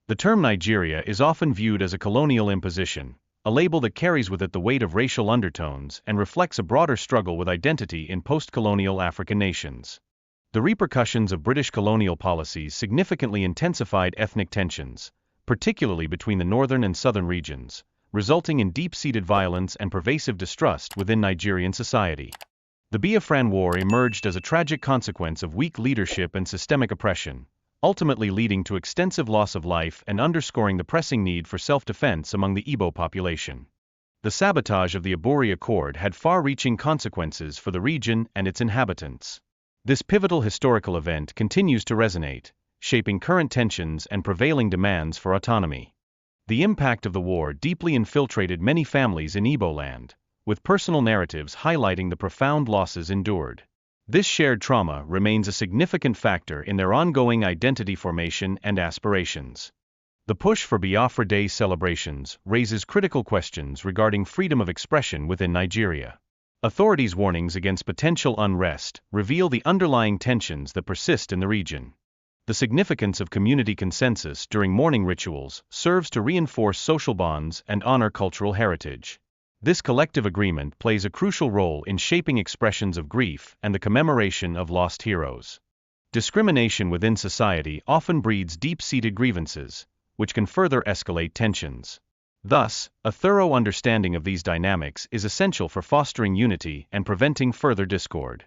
The term Nigeria is often viewed as a colonial imposition, a label that carries with it the weight of racial undertones and reflects a broader struggle with identity in post-colonial African nations. The repercussions of British colonial policies significantly intensified ethnic tensions, particularly between the northern and southern regions, resulting in deep-seated violence and pervasive distrust within Nigerian society. The Biafran War emerged as a tragic consequence of weak leadership and systemic oppression, ultimately leading to extensive loss of life and underscoring the pressing need for self-defense among the Igbo population. The sabotage of the Aburi Accord had far-reaching consequences for the region and its inhabitants. This pivotal historical event continues to resonate, shaping current tensions and prevailing demands for autonomy. The impact of the war deeply infiltrated many families in Igbo land, with personal narratives highlighting the profound losses endured. This shared trauma remains a significant factor in their ongoing identity formation and aspirations. The push for Biafra Day celebrations raises critical questions regarding freedom of expression within Nigeria. Authorities' warnings against potential unrest reveal the underlying tensions that persist in the region. The significance of community consensus during mourning rituals serves to reinforce social bonds and honor cultural heritage. This collective agreement plays a crucial role in shaping expressions of grief and the commemoration of lost heroes. Discrimination within society often breeds deep-seated grievances, which can further escalate tensions. Thus, a thorough understanding of these dynamics is essential for fostering unity and preventing further discord.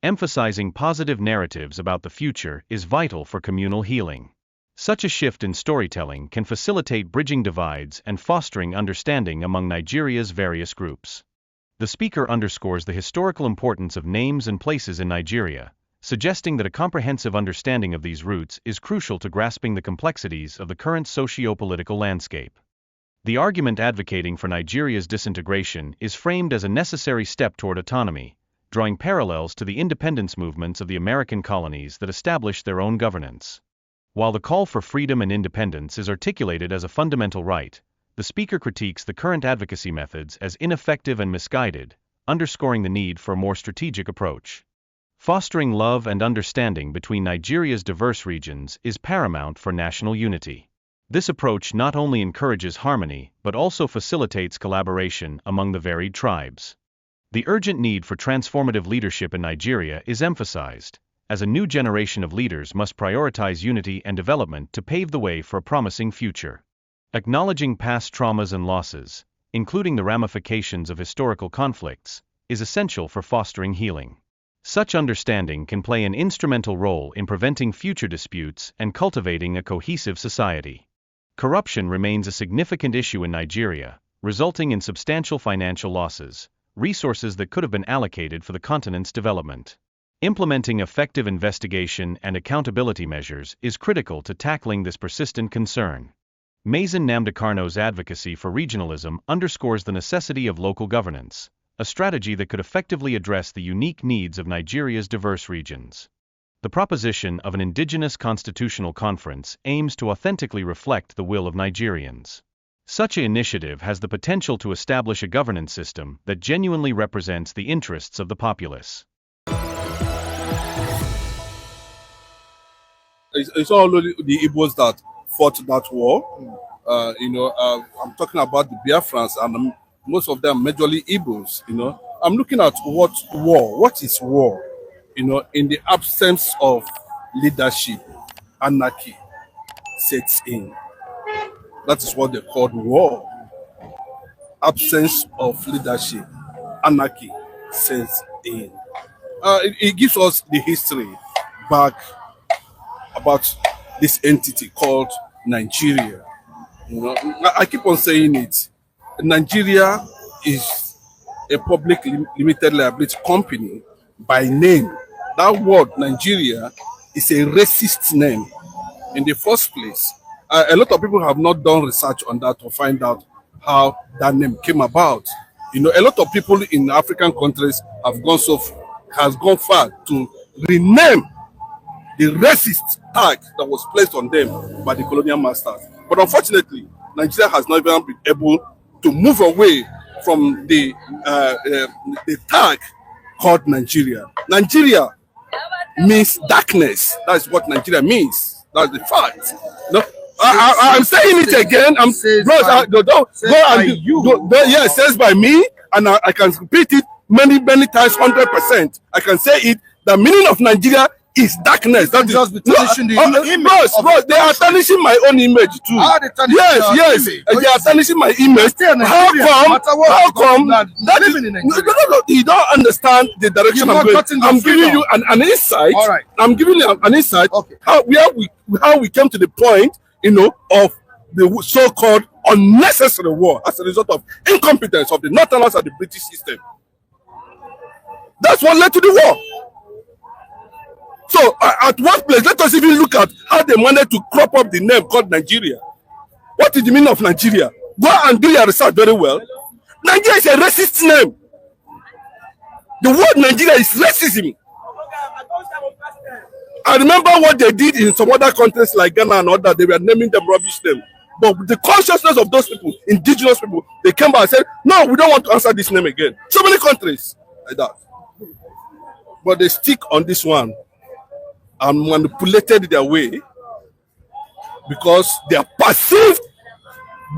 Emphasizing positive narratives about the future is vital for communal healing. Such a shift in storytelling can facilitate bridging divides and fostering understanding among Nigeria's various groups. The speaker underscores the historical importance of names and places in Nigeria, suggesting that a comprehensive understanding of these roots is crucial to grasping the complexities of the current socio-political landscape. The argument advocating for Nigeria's disintegration is framed as a necessary step toward autonomy, drawing parallels to the independence movements of the American colonies that established their own governance. While the call for freedom and independence is articulated as a fundamental right, the speaker critiques the current advocacy methods as ineffective and misguided, underscoring the need for a more strategic approach. Fostering love and understanding between Nigeria's diverse regions is paramount for national unity. This approach not only encourages harmony but also facilitates collaboration among the varied tribes. The urgent need for transformative leadership in Nigeria is emphasized, as a new generation of leaders must prioritize unity and development to pave the way for a promising future. Acknowledging past traumas and losses, including the ramifications of historical conflicts, is essential for fostering healing. Such understanding can play an instrumental role in preventing future disputes and cultivating a cohesive society. Corruption remains a significant issue in Nigeria, resulting in substantial financial losses, resources that could have been allocated for the continent's development. Implementing effective investigation and accountability measures is critical to tackling this persistent concern. Mazen Namdekarno's advocacy for regionalism underscores the necessity of local governance, a strategy that could effectively address the unique needs of Nigeria's diverse regions. The proposition of an indigenous constitutional conference aims to authentically reflect the will of Nigerians. Such an initiative has the potential to establish a governance system that genuinely represents the interests of the populace. It's not only the Igbos that fought that war. I'm talking about the Biafrans, and most of them majorly Igbos. I'm looking at what is war? In the absence of leadership, anarchy sets in. That is what they called war. Absence of leadership, anarchy sets in. It gives us the history back about this entity called Nigeria. I keep on saying it. Nigeria is a public limited liability company by name. That word Nigeria is a racist name in the first place. A lot of people have not done research on that to find out how that name came about. A lot of people in African countries has gone far to rename the racist tag that was placed on them by the colonial masters. But unfortunately, Nigeria has not even been able to move away from the tag called Nigeria. Nigeria means darkness. That's what Nigeria means. That's the fact. I'm saying it again. I'm bros. Yes, says by me, and I can repeat it many times, 100%. I can say it. The meaning of Nigeria is darkness. That is just tarnishing the image. Bros, they are tarnishing my own image too. Yes. They are tarnishing my image. How come? You don't understand the direction I'm going. I'm giving you an insight. All right. I'm giving you an insight. Okay. How we came to the point, of the so-called unnecessary war as a result of incompetence of the Northerners and the British system. That's what led to the war. So at what place? Let us even look at how they managed to crop up the name called Nigeria. What is the meaning of Nigeria? Go and do your research very well. Nigeria is a racist name. The word Nigeria is racism. I remember what they did in some other countries like Ghana and others. They were naming them rubbish name. But the consciousness of those people, indigenous people, they came back and said, no, we don't want to answer this name again. So many countries like that. But they stick on this one and manipulated their way because they are perceived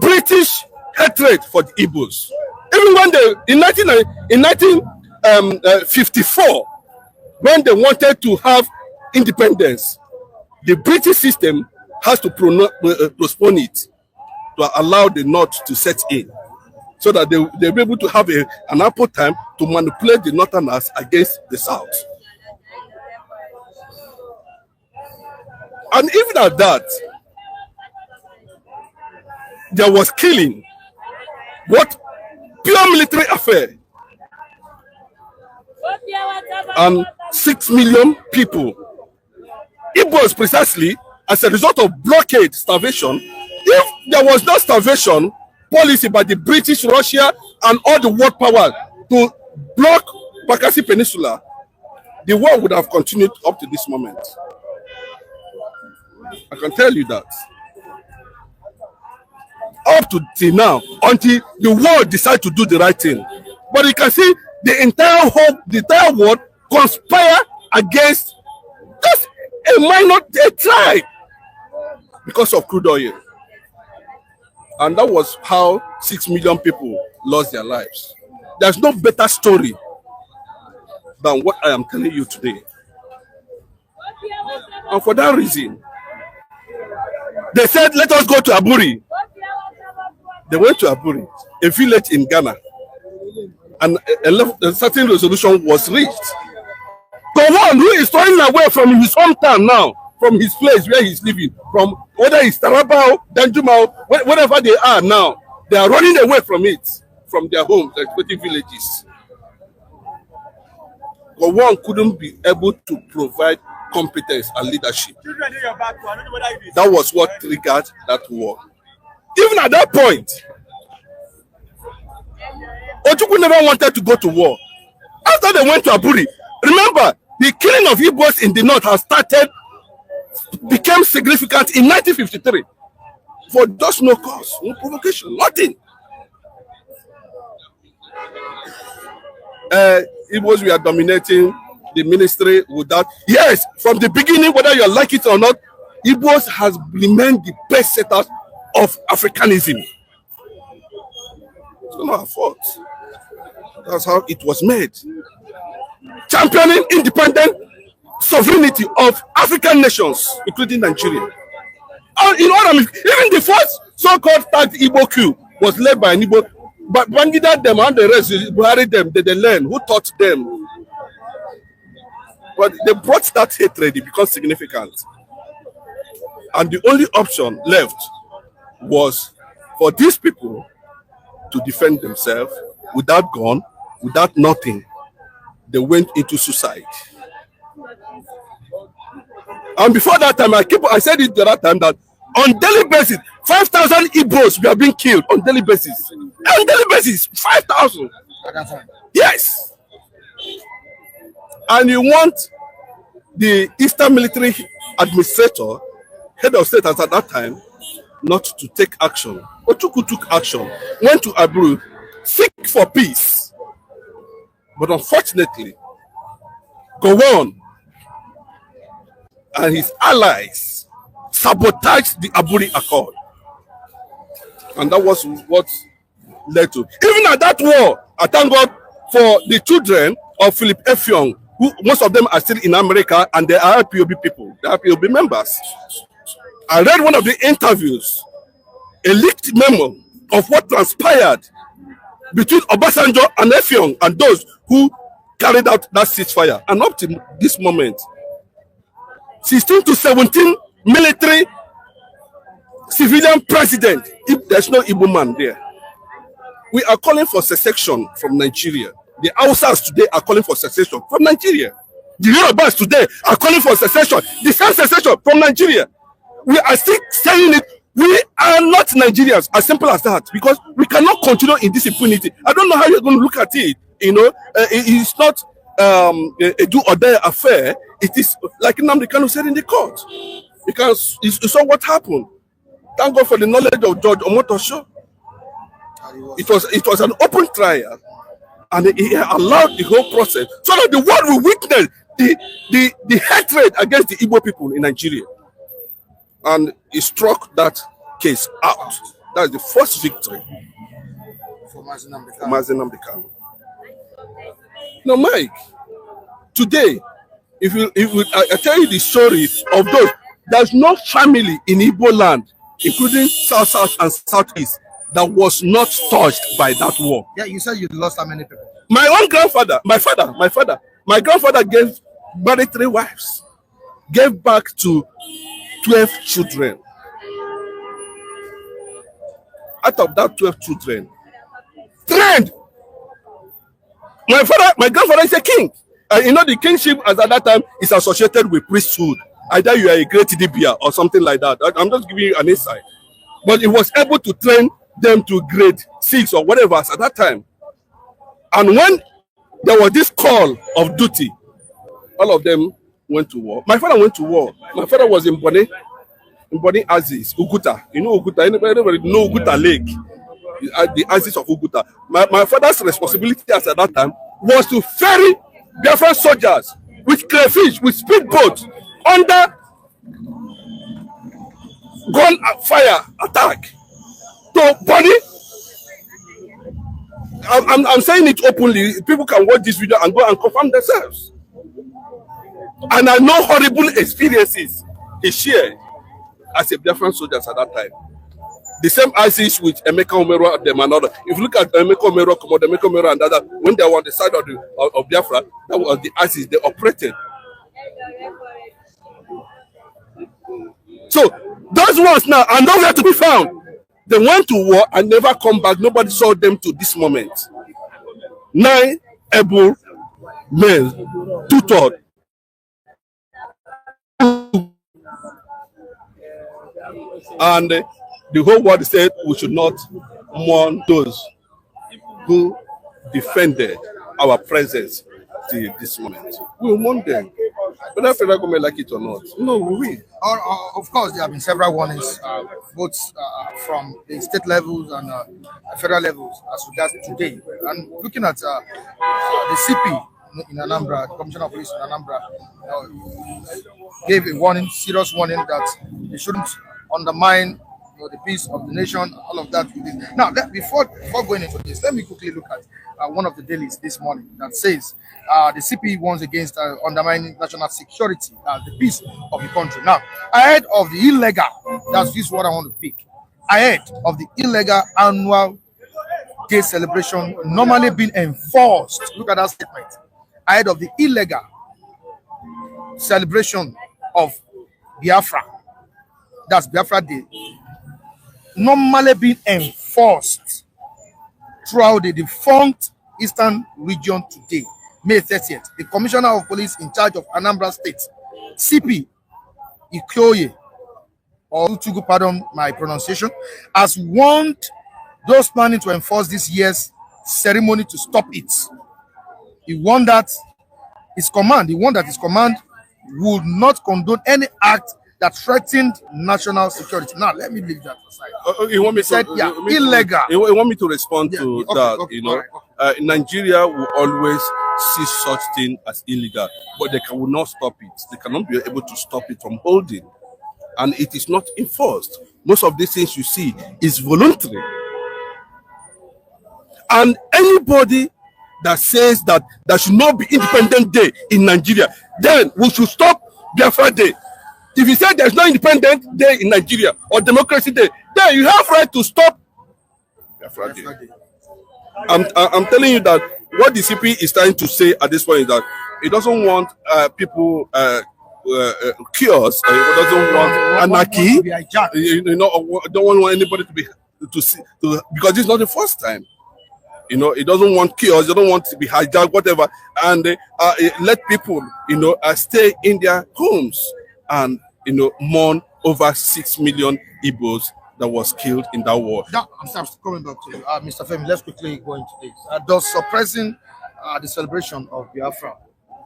British hatred for the Igbos. Even when in 1954, when they wanted to have independence, the British system has to postpone it to allow the North to set in, so that they'll be able to have an ample time to manipulate the Northerners against the South. And even at that, there was killing. What? Pure military affair. And 6 million people. It was precisely as a result of blockade, starvation. If there was no starvation policy by the British, Russia, and all the world power to block Bakassi Peninsula, the war would have continued up to this moment. I can tell you that. Up to till now, until the world decide to do the right thing. But you can see the entire world conspire against just a minor tribe because of crude oil. And that was how 6 million people lost their lives. There's no better story than what I am telling you today. And for that reason, they said, let us go to Aburi. They went to Aburi, a village in Ghana, and a certain resolution was reached. Gowon, who is running away from his hometown now, from his place where he's living, from whether it's Tarabao, Danjumao, wherever they are now, they are running away from it, from their homes, their respective villages. Gowon couldn't be able to provide competence and leadership. That was what triggered that war. Even at that point, Ojukwu never wanted to go to war. After they went to Aburi, remember, the killing of Igbos in the north became significant in 1953 for just no cause, no provocation, nothing. Igbos were dominating the ministry without. Yes, from the beginning, whether you like it or not, Igbos has remained the best setters of Africanism. It's not our fault. That's how it was made. Championing independent sovereignty of African nations, including Nigeria. You know what I mean? Even the first so-called tagged Igbo coup was led by an Igbo. But Bangida them and the rest, Buhari them, they learn. Who taught them? But they brought that hatred, it becomes significant. And the only option left was for these people to defend themselves without gun, without nothing. They went into suicide. And before that time, I said it the other time that on daily basis, 5,000 Igbos were being killed on daily basis. On daily basis, 5,000. Yes. And you want the Eastern Military Administrator, head of state at that time, not to take action. Ojukwu took action, went to Aburu, seek for peace. But unfortunately, Gowon and his allies sabotaged the Aburi Accord. And that was what led to. Even at that war, I thank God for the children of Philip Effiong, who most of them are still in America, and they are IPOB people, they are IPOB members. I read one of the interviews, a leaked memo of what transpired between Obasanjo and Effiong and those who carried out that ceasefire. And up to this moment, 16 to 17 military civilian president, if there's no Igbo man there. We are calling for secession from Nigeria. The Hausas today are calling for secession from Nigeria. The Yorubas today are calling for secession. The same secession from Nigeria. We are still saying it. We are not Nigerians, as simple as that, because we cannot continue in this impunity. I don't know how you're going to look at it. You know, it's not a do or die affair. It is like Nnamdi Kanu said in the court, because you saw what happened. Thank God for the knowledge of Judge Omotosho. It was an open trial, and he allowed the whole process so that the world will witness the hatred against the Igbo people in Nigeria. And he struck that case out. That's the first victory for Mazi Nnamdi Kanu. Now, Mike, today, I tell you the story of those, there's no family in Igbo land, including South and Southeast, that was not touched by that war. Yeah, you said you lost how many people? My own grandfather, my grandfather married 3 wives, gave back to 12 children. Out of that 12 children, trained. My grandfather is a king. You know, the kingship at that time is associated with priesthood. Either you are a great Dibia or something like that. I'm just giving you an insight. But he was able to train them to grade 6 or whatever at that time. And when there was this call of duty, all of them went to war. My father went to war. My father was in Boni Aziz, Uguta. You know Uguta? Anybody know Uguta Lake? The Aziz of Uguta. My father's responsibility at that time was to ferry Biafran soldiers with crayfish, with speedboats, under gun fire attack to Boni. I'm saying it openly. People can watch this video and go and confirm themselves. And I know horrible experiences he shared as a Biafran soldiers at that time. The same ISIS with Emeka Omero and them and other. If you look at Emeka Omero and other, when they were on the side of Biafra, that was the ISIS they operated. So those ones now are nowhere to be found. They went to war and never come back. Nobody saw them to this moment. 9 able men, 2/3. And the whole world said we should not mourn those who defended our presence till this moment. We will mourn them. Whether federal government like it or not. No, we will. Of course, there have been several warnings, both from the state levels and federal levels as regards today. And looking at the CP in Anambra, the Commissioner of Police in Anambra, gave a warning, serious warning that they shouldn't undermine the peace of the nation, all of that. Now, before going into this, let me quickly look at one of the dailies this morning that says the CP warns against undermining national security, the peace of the country. Now, ahead of the illegal, this is what I want to pick, ahead of the illegal annual day celebration normally being enforced, look at that statement, ahead of the illegal celebration of Biafra, that's Biafra Day, normally being enforced throughout the defunct Eastern region today, May 30th. The Commissioner of Police in charge of Anambra State, CP Ikoye, or Utugu, pardon my pronunciation, has warned those planning to enforce this year's ceremony to stop it. He warned that his command would not condone any act that threatened national security. Now, let me leave that aside. You want me to, illegal. You want me to respond to that? Okay, you know, right. Nigeria will always see such thing as illegal, but they will not stop it. They cannot be able to stop it from holding. and it is not enforced. Most of these things you see is voluntary. And anybody that says that there should not be Independent Day in Nigeria, then we should stop Biafra Day. If you say there's no Independent Day in Nigeria or Democracy Day, then you have right to stop Biafra Day. I'm telling you that what the CP is trying to say at this point is that it doesn't want people chaos. It doesn't want anarchy. Don't want anybody to be because this is not the first time. It doesn't want chaos. It don't want to be hijacked, whatever, and let people, stay in their homes and mourn over 6 million Igbos that was killed in that war. I'm coming back to you, Mr. Femi. Let's quickly go into this. Does suppressing the celebration of Biafra,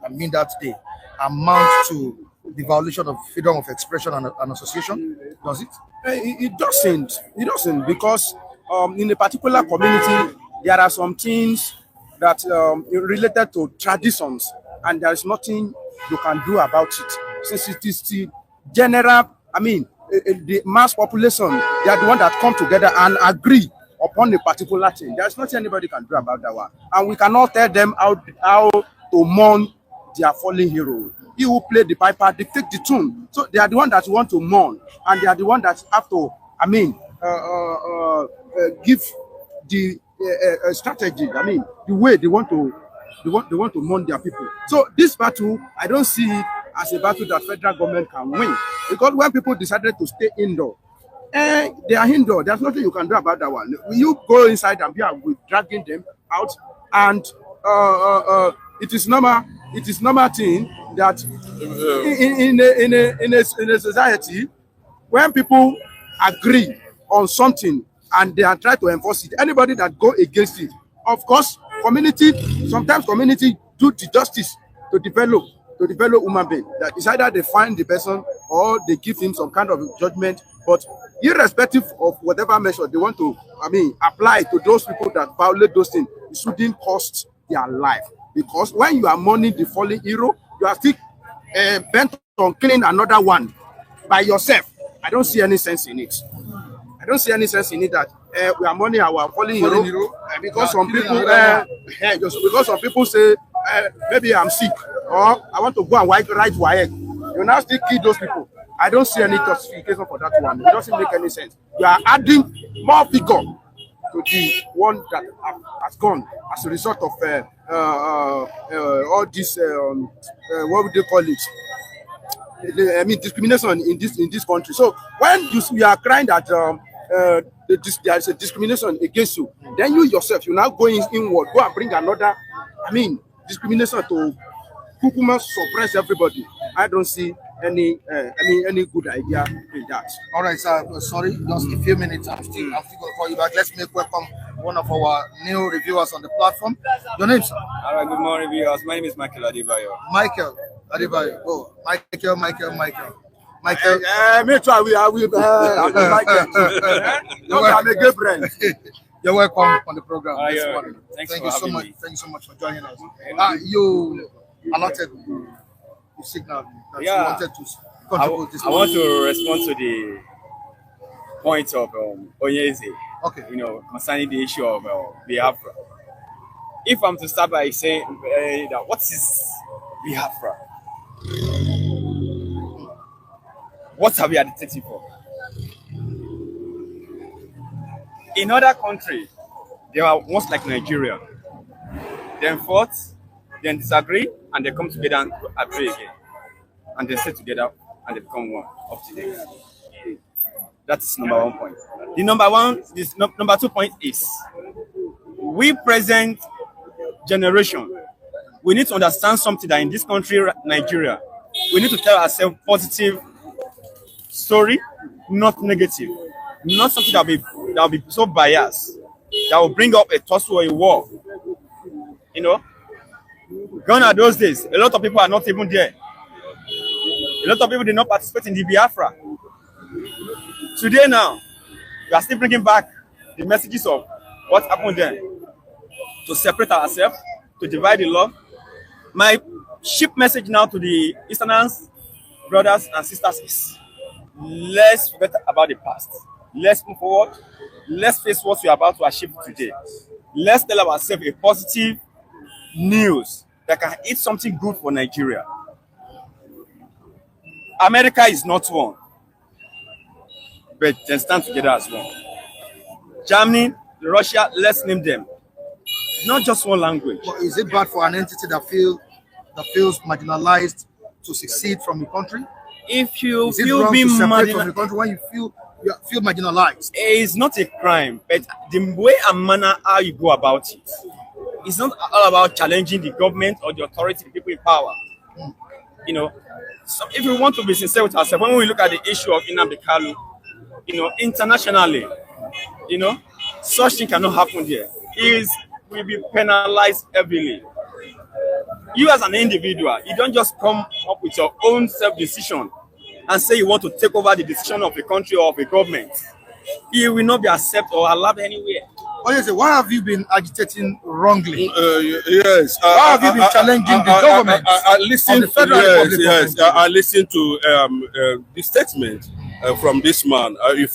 that day, amount to the violation of freedom of expression and association? Does it? It doesn't. It doesn't, because in a particular community, there are some things that related to traditions, and there is nothing you can do about it. Since it is the general, the mass population, they are the one that come together and agree upon a particular thing. There is nothing anybody can do about that one. And we cannot tell them how to mourn their fallen hero. He who played the piper dictate the tune. So they are the one that want to mourn, and they are the one that have to, give the strategy. The way they want to mourn their people. So this battle, I don't see it as a battle that federal government can win, because when people decided to stay indoor, they are indoor. There's nothing you can do about that one. You go inside and be dragging them out, and it is normal. It is normal thing that in a society, when people agree on something and they are trying to enforce it, anybody that go against it, of course, sometimes community do the justice to develop human being. That is either they find the person or they give him some kind of judgment. But irrespective of whatever measure they want to, apply to those people that violate those things, it shouldn't cost their life. Because when you are mourning the fallen hero, you are still bent on killing another one by yourself. I don't see any sense in it. I don't see any sense in it that we are mourning our fallen hero because some people because some people say maybe I'm sick or I want to go and write Wike. You now still kill those people. I don't see any justification for that one. It doesn't make any sense. You are adding more figure to the one that has gone as a result of all this what would they call it? Discrimination in this country. So when you are crying that there is a discrimination against you, then you yourself, you now go inward, go and bring another, discrimination to Kukuma suppress everybody. I don't see any good idea in that. All right, sir. Sorry, just a few minutes. I'm still going to call you back. Let's make welcome one of our new reviewers on the platform. Your name, sir? All right, good morning, viewers. My name is Michael Adebayo. Michael Adebayo. Oh, Michael. Me too. I'm Michael. I'm a gay friend. You're welcome on the program. This morning. Thank you so much. Thank you so much for joining us. You allotted the signal that you wanted to contribute this. I want to respond to the point of Onyeze. Okay. Concerning the issue of Biafra. If I'm to start by saying that what is Biafra? What are we agitating for? In other countries, they are once like Nigeria. Then fought, then disagree, and they come together and agree again. And they stay together and they become one up to date. That's number 1 point. The number 2 point is we present generation. We need to understand something that in this country, Nigeria, we need to tell ourselves positive story, not negative. Not something that will be so biased, that will bring up a tussle or a war. Gone are those days. A lot of people are not even there. A lot of people did not participate in the Biafra. Today now, we are still bringing back the messages of what happened then. To separate ourselves, to divide the love. My ship message now to the Easterners, brothers and sisters is, let's forget about the past. Let's move forward. Let's face what we are about to achieve today. Let's tell ourselves a positive news that can eat something good for Nigeria. America is not one, but they stand together as one. Germany, Russia, let's name them. Not just one language. But is it bad for an entity that feels marginalized to succeed from the country? If you Is it feel wrong being to separate from marginalized, the country when you feel marginalized? it's not a crime, but the way and manner how you go about it. It's not all about challenging the government or the authority, the people in power. You know, so if we want to be sincere with ourselves, when we look at the issue of Nnamdi Kanu, internationally, such thing cannot happen there. He will be penalized heavily. You as an individual, you don't just come up with your own self-decision and say you want to take over the decision of a country or of a government. You will not be accepted or allowed anywhere. Oh, yes, why have you been agitating wrongly? Yes. Why have you been challenging the government? I listened. Yes. I listened to the statement from this man. His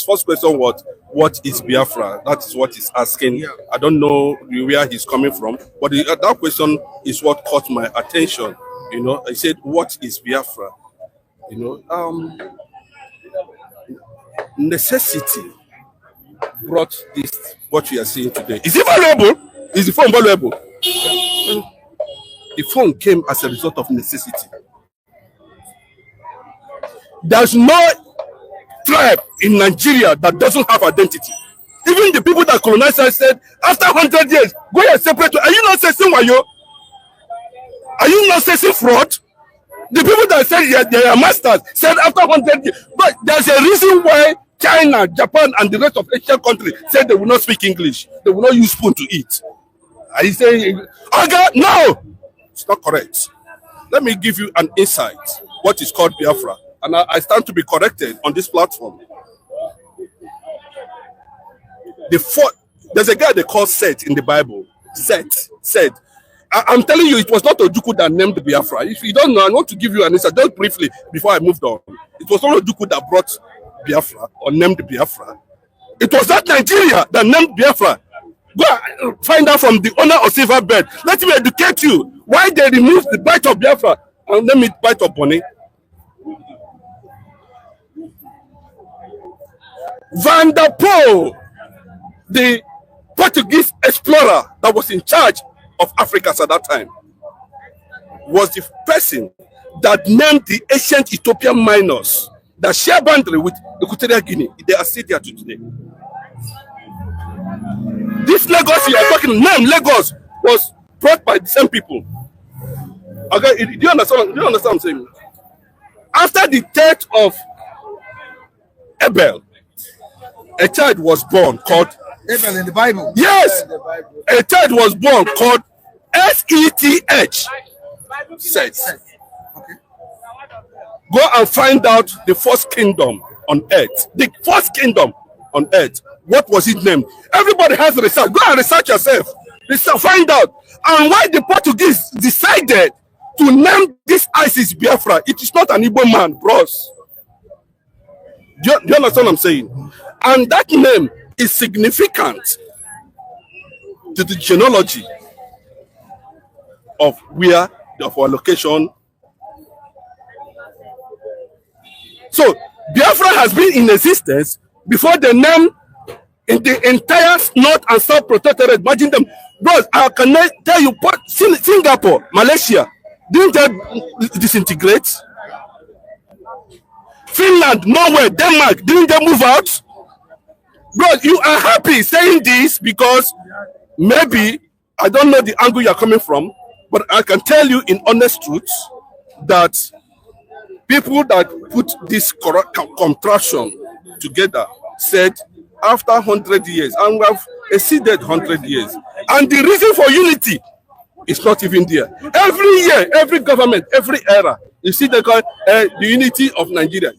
first question was, "What is Biafra?" That is what he's asking. Yeah. I don't know where he's coming from, but that question is what caught my attention. I said, "What is Biafra?" Necessity brought this, what we are seeing today. Is it valuable? Is the phone valuable? The phone came as a result of necessity. There's no tribe in Nigeria that doesn't have identity. Even the people that colonized us said, after 100 years, go and separate. Are you not saying wayo? Are you not saying fraud? The people that said they are masters said after 100 years. But there's a reason why China, Japan, and the rest of Asian countries said they will not speak English. They will not use spoon to eat. Are you saying, okay, no? It's not correct. Let me give you an insight. What is called Biafra? And I stand to be corrected on this platform. There's a guy they call Seth in the Bible. Seth. I'm telling you, it was not Ojukwu that named Biafra. If you don't know, I want to give you an insight just briefly before I moved on. It was not Ojukwu that brought Biafra or named Biafra. It was that Nigeria that named Biafra. Go find out from the owner of Silverbird. Let me educate you why they removed the bite of Biafra and name it bite of Bonny. Van der Poel, the Portuguese explorer that was in charge of Africa at that time, was the person that named the ancient Ethiopian miners that share boundary with Equatorial Guinea. They are still there today. This Lagos you are talking, name Lagos, was brought by the same people. Okay, do you understand? Do you understand what I'm saying? After the death of Abel, a child was born called Abel in the Bible. Yes, a child was born called Seth. Seth. Okay. Go and find out the first kingdom on earth. The first kingdom on earth. What was it named? Everybody has research. Go and research yourself. Find out. And why the Portuguese decided to name this ISIS Biafra? It is not an Igbo man, bros. Do you understand what I'm saying? And that name is significant to the genealogy of our location. So Biafra has been in existence before the name in the entire North and South Protectorate. Imagine them. Bros, I can tell you, Singapore, Malaysia, didn't they disintegrate? Finland, Norway, Denmark, didn't they move out? Bro, you are happy saying this because maybe, I don't know the angle you're coming from, but I can tell you in honest truth that people that put this contraction together said after 100 years, and we have exceeded 100 years, and the reason for unity is not even there. Every year, every government, every era, you see they call the unity of Nigeria,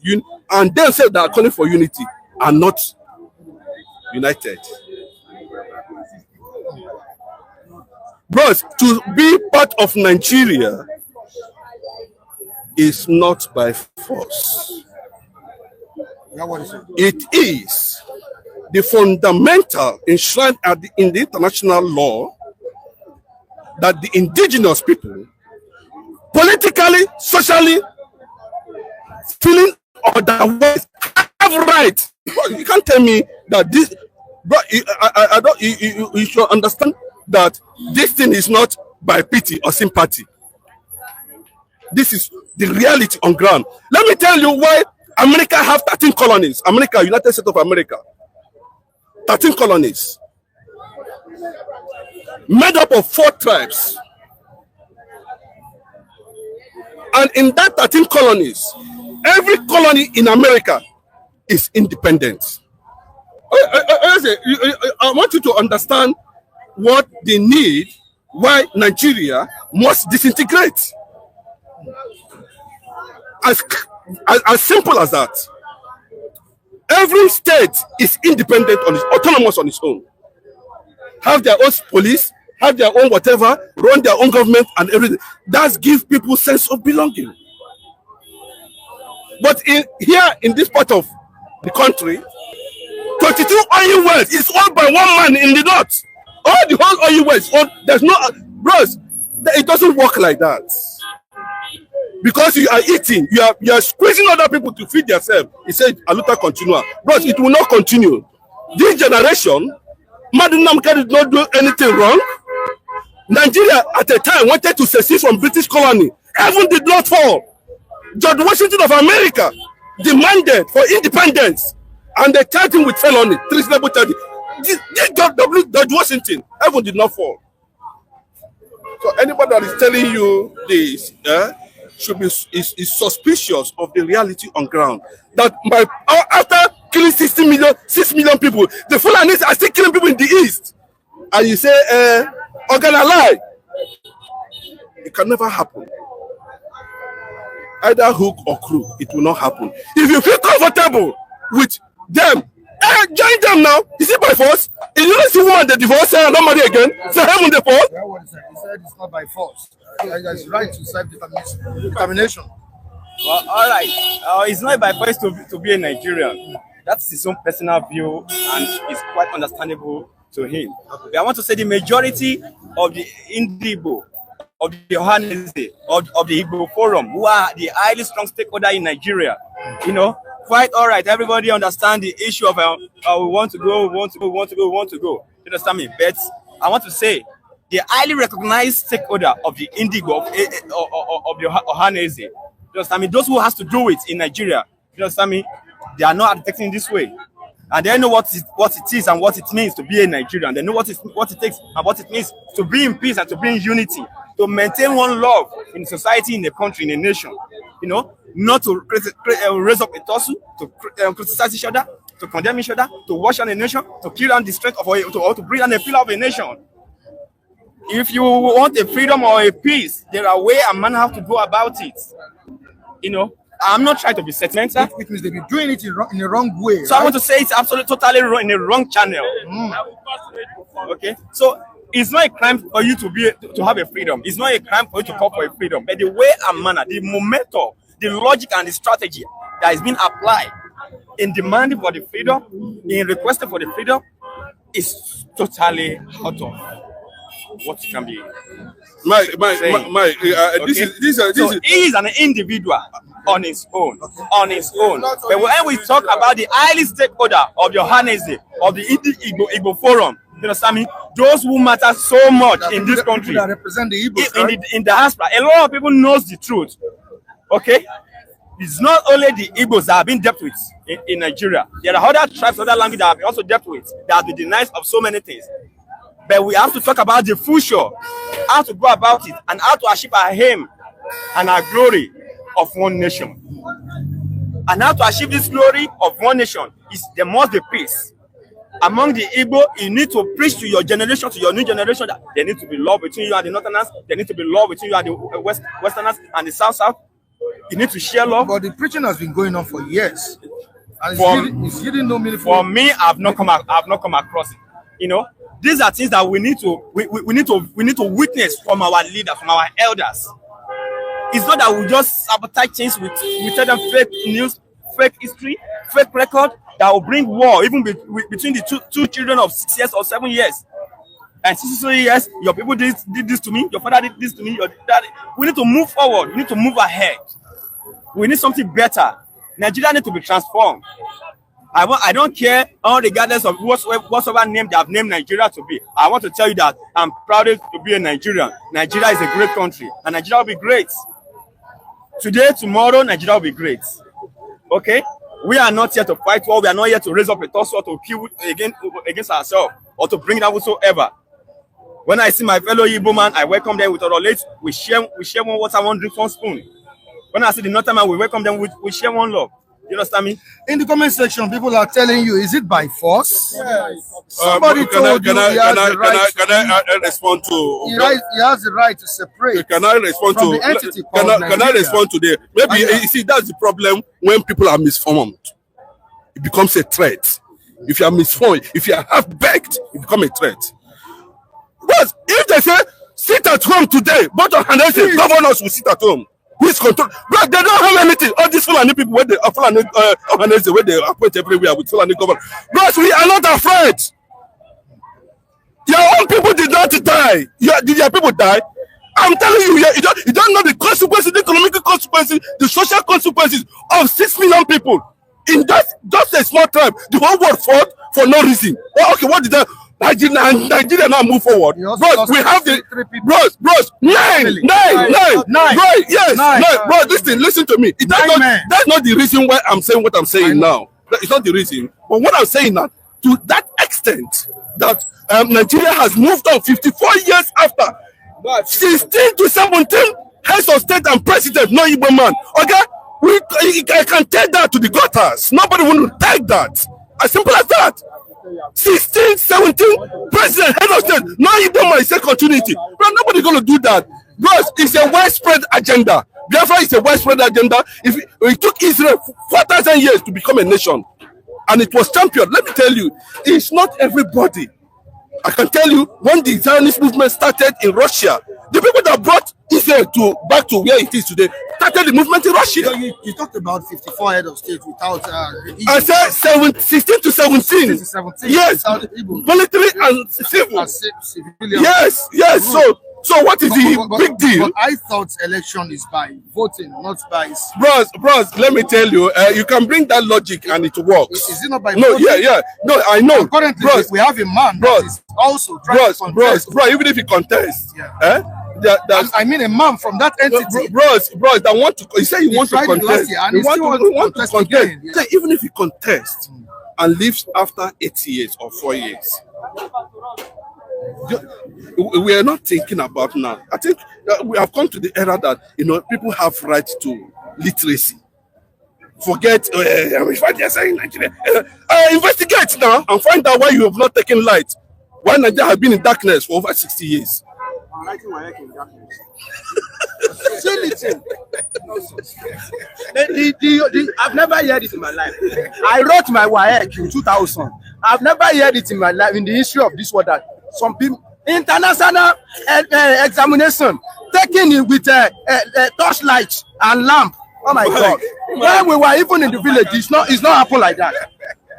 and they say they are calling for unity and not united. Bros, to be part of Nigeria is not by force. It is the fundamental enshrined in the international law that the indigenous people, politically, socially, feeling otherwise, have right. You can't tell me that this, but I don't. You should understand that this thing is not by pity or sympathy. This is the reality on ground. Let me tell you why America have 13 colonies. America, United States of America, 13 colonies, made up of 4 tribes. And in that 13 colonies, every colony in America is independent. I want you to understand what they need, why Nigeria must disintegrate. As simple as that. Every state is independent, autonomous on its own. Have their own police, have their own whatever, run their own government and everything. That gives people sense of belonging. But here in this part of the country, 22 oil wells is owned by one man in the north. All the whole oil wells, there's no, bros, it doesn't work like that. Because you are eating, you are squeezing other people to feed themselves. He said, "Aluta continua." Bros, it will not continue. This generation, Madinamka did not do anything wrong. Nigeria at a time wanted to secede from British colony. Heaven did not fall. George Washington of America demanded for independence, and they charged him with felony, treasonable charges. This George Washington, heaven did not fall. So anybody that is telling you this should be is suspicious of the reality on ground. That after killing 6 million people, the Fulanis are still killing people in the east, and you say, "Organa lie." It can never happen. Either hook or crook, it will not happen. If you feel comfortable with them, join them now. Is it by force? If you don't see woman they divorce and not marry again, so heaven they fall. Yeah, what he said it's not by force. It's right to self-determination. Well, all right. It's not by choice to be a Nigerian. That's his own personal view, and it's quite understandable to him. But I want to say the majority of the Igbo, of the Ohanese, of the Igbo Forum, who are the highly strong stakeholder in Nigeria, quite all right. Everybody understand the issue of we want to go. You understand me? But I want to say the highly recognized stakeholder of the Indigo of the Ohanese. You understand me? Those who has to do it in Nigeria. You understand me? They are not acting this way, and they know what it is and what it means to be a Nigerian. They know what it takes and what it means to be in peace and to be in unity, to maintain one love in society, in the country, in a nation. Not to raise up a tussle, to criticize each other, to condemn each other, to wash down a nation, to kill down the strength of or to bring down the pillar of a nation. If you want a freedom or a peace, there are ways and manner how to go about it. I'm not trying to be sentimental. Which means they've been doing it in the wrong way. So right? I want to say it's absolutely totally wrong, in a wrong channel. Okay, so it's not a crime for you to have a freedom. It's not a crime for you to call for a freedom. But the way and manner, the momentum, the logic and the strategy that is being applied in demanding for the freedom, in requesting for the freedom, is totally out of what you can be. He is an individual on his own. But when we talk about the highly stakeholder of the Ohanese, of the Igbo Forum, you understand me? Those who matter so much in this country, that represent the Igbos, in the diaspora, a lot of people knows the truth. Okay, it's not only the Igbos that have been dealt with in Nigeria. There are other tribes, other languages that have been also dealt with, that have been denied of so many things. But we have to talk about the future, how to go about it, and how to achieve our aim and our glory of one nation. And how to achieve this glory of one nation is there must be peace. Among the Igbo, you need to preach to your generation, to your new generation, that there needs to be love between you and the Northerners, there needs to be love between you and the Westerners and the South. You need to share love. But the preaching has been going on for years. And it's getting no meaningful. For me, I've not come across it. These are things that we need to witness from our leaders, from our elders. It's not that we just sabotage things with fake news, fake history, fake record that will bring war even between the two children of 6 years or 7 years. And 63 years, your people did this to me, your father did this to me, your dad. We need to move forward. We need to move ahead. We need something better. Nigeria needs to be transformed. I don't care, regardless of whatsoever name they have named Nigeria to be. I want to tell you that I'm proud to be a Nigerian. Nigeria is a great country, and Nigeria will be great. Today, tomorrow, Nigeria will be great. Okay? We are not here to fight war. We are not here to raise up a tussle to kill against ourselves or to bring down whatsoever. When I see my fellow Igbo man, I welcome them with our late. We share one water, one drink, one spoon. When I see the Northern man, we welcome them with share one love. You understand me? In the comment section, people are telling you, is it by force? Yes. Somebody told you he has the right. Can I respond to? He has the right to separate. Can I respond from to? The entity can I respond to the? Maybe you see that's the problem when people are misformed. It becomes a threat. If you are misformed, if you are half-baked, it becomes a threat. But if they say sit at home today, both of the governors will sit at home. Who is control? But they don't have anything. All these Fulani people, where they where they appoint everywhere with Fulani government. But we are not afraid. Your own people did not die. Did your people die? I'm telling you, you don't know the consequences, the economic consequences, the social consequences of 6 million people in just a small time. The whole world fought for no reason. Well, okay, what did that? Nigeria now move forward. Bros, we have the bros, nine. Right, yes, nine. Bro, listen to me. That's not the reason why I'm saying what I'm saying now. It's not the reason. But what I'm saying now, to that extent, that Nigeria has moved on 54 years after 16 to 17 heads of state and president, no Igbo man. Okay, I can take that to the gutters. Nobody will take that. As simple as that. 16, 17 president, head of state. Now you don't want to say continuity. But nobody's going to do that. Because it's a widespread agenda. Biafra is a widespread agenda. It took Israel 4,000 years to become a nation. And it was championed. Let me tell you, it's not everybody. I can tell you, when the Zionist movement started in Russia, the people that brought Israel back to where it is today started the movement in Russia. You talked about 54 head of state without. I said 16 to 17. Yes, military and civil. Yes. So what is the big deal? But I thought election is by voting, not by. Bros, let me tell you, you can bring that logic and it works. Is it not by voting? Yeah. No, I know. And currently, we have a man that is also trying to contest. Bro, even if he contests, I mean a man from that entity. Bros, that want to. He said he wants to contest. And he want to contest again. Yeah. Even if he contests and leaves after 8 years or 4 years. We are not thinking about now. I think we have come to the era that people have right to literacy. Forget what they're saying in Nigeria. Investigate now and find out why you have not taken light. Why Nigeria has been in darkness for over 60 years. I'm writing my in darkness. I've never heard it in my life. I wrote my WAEC in 2000. I've never heard it in my life in the history of this world that some people international examination taking it with torchlight and lamp. Oh my God! When we were even in the village, it's not happen like that.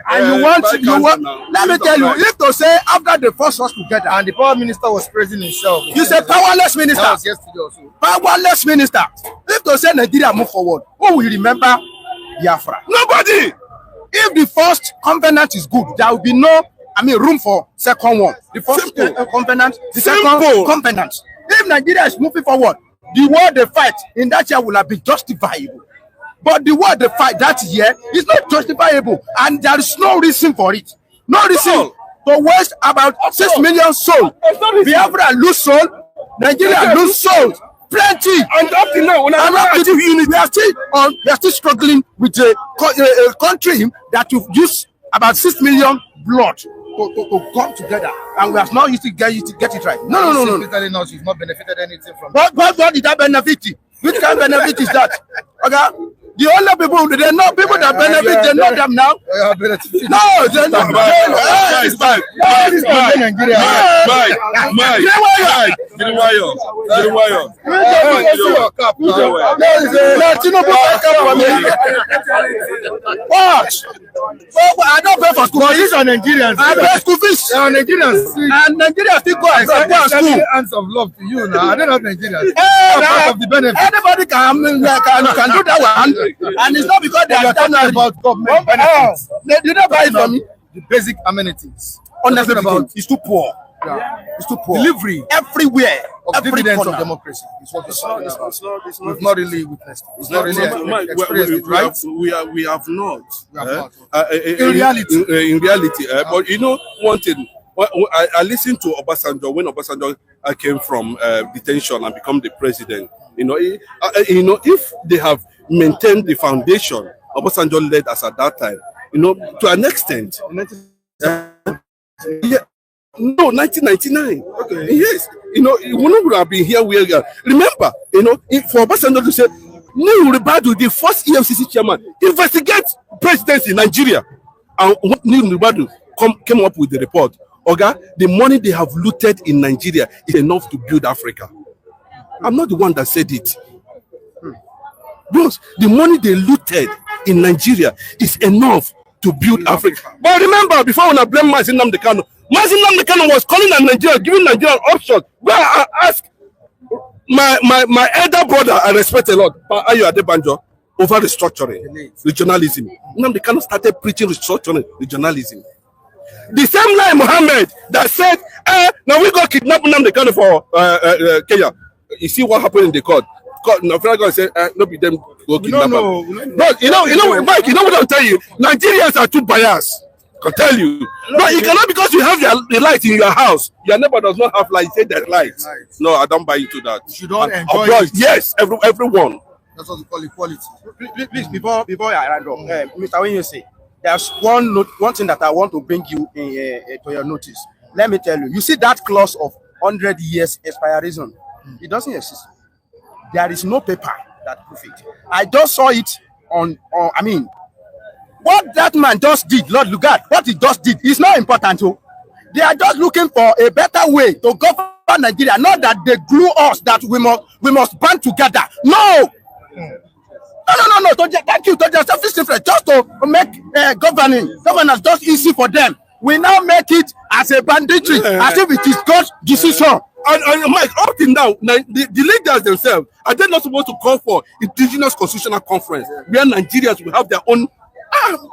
And you want let me tell you, if to say after they forced us together and the power minister was praising himself, you say powerless minister. That was yesterday also. Powerless minister. If to say Nigeria move forward, who will remember Biafra? Nobody. If the first covenant is good, there will be no room for second one. The first covenant, the second covenant. If Nigeria is moving forward, the war they fight in that year will have been justifiable. But the war they fight that year is not justifiable, and there is no reason for it. No reason to waste about 6 million souls. Biafra lose soul, Nigeria lose soul. Plenty. And up to now, we are still struggling with a country that you've used about 6 million blood to come together, and we have not used to get it right. No. You've not benefited anything from what did that benefit? Which kind of benefit is that? Okay, The only people they know people that benefit, they know them now. No, they know. Watch. I don't pay for school fees. These are Nigerians. I pay school fees. They are Nigerians. And Nigerians still go and school. Hands of love to you now. I don't have Nigerians. Part of the benefit. Anybody can do that one. And it's not because they are talking about government benefits. They did not buy it from me. The basic amenities. Honestly, about it's too poor. Yeah. It's too poor. Delivery everywhere. of dividends corner. of democracy is what It's not. we've not really witnessed. It's not really experienced it, right? We have not. In reality. But you know one thing. I listened to Obasanjo when Obasanjo came from detention and become the president. You know, if they have maintained the foundation Obasanjo led us at that time, you know, to an extent. Yeah. No, 1999. Okay. Yes. You know, we would have been here. Remember, you know, for Obasanjo to say, New Ribadu, the first EFCC chairman, investigate presidents in Nigeria. And what New Ribadu came up with the report. Oga, the money they have looted in Nigeria is enough to build Africa. I'm not the one that said it. Bros, the money they looted in Nigeria is enough to build Africa. But remember, before when I blame Mazin Nnamdi Kanu was calling on Nigeria, giving Nigeria options. Where I ask my elder brother, I respect a lot, Ayo Adebanjo, over restructuring, regionalism. Nnamdi Kanu started preaching restructuring, regionalism. The same line Mohammed that said, now we go kidnap Nnamdi Kanu for Kenya. You see what happened in the court. No, God said, no be them go kidnap him. But you know, Mike, you know what I'm telling you? Nigerians are too biased. I can tell you. No, you cannot because you have the light in your house. Your neighbor does not have light. Say that light. No, I don't buy into that. You don't enjoy it. Yes, everyone. That's what we call equality. Please, before I round up, Mr. When you say there's one thing that I want to bring you to your notice. Let me tell you. You see that clause of 100 years expiration? It doesn't exist. There is no paper that proves it. I just saw it on I mean, what that man just did, Lord Lugard, what he just did is not important. So they are just looking for a better way to govern Nigeria. Not that they glue us, that we must band together. No. No. Thank you. To just self-interest, just to make governance just easy for them. We now make it as a banditry, as if it is God's decision. And Mike, up till now, the leaders themselves, are they not supposed to call for indigenous constitutional conference where Nigerians will have their own?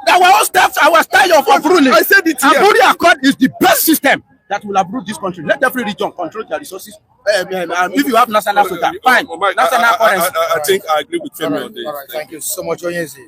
Our style of ruling. I said it here. Aburi Accord is the best system that will uproot this country. Let every region control their resources. If you have national quota, fine. Mike, I think I agree with Femi on this. All right, thank you so much, Oyenzi.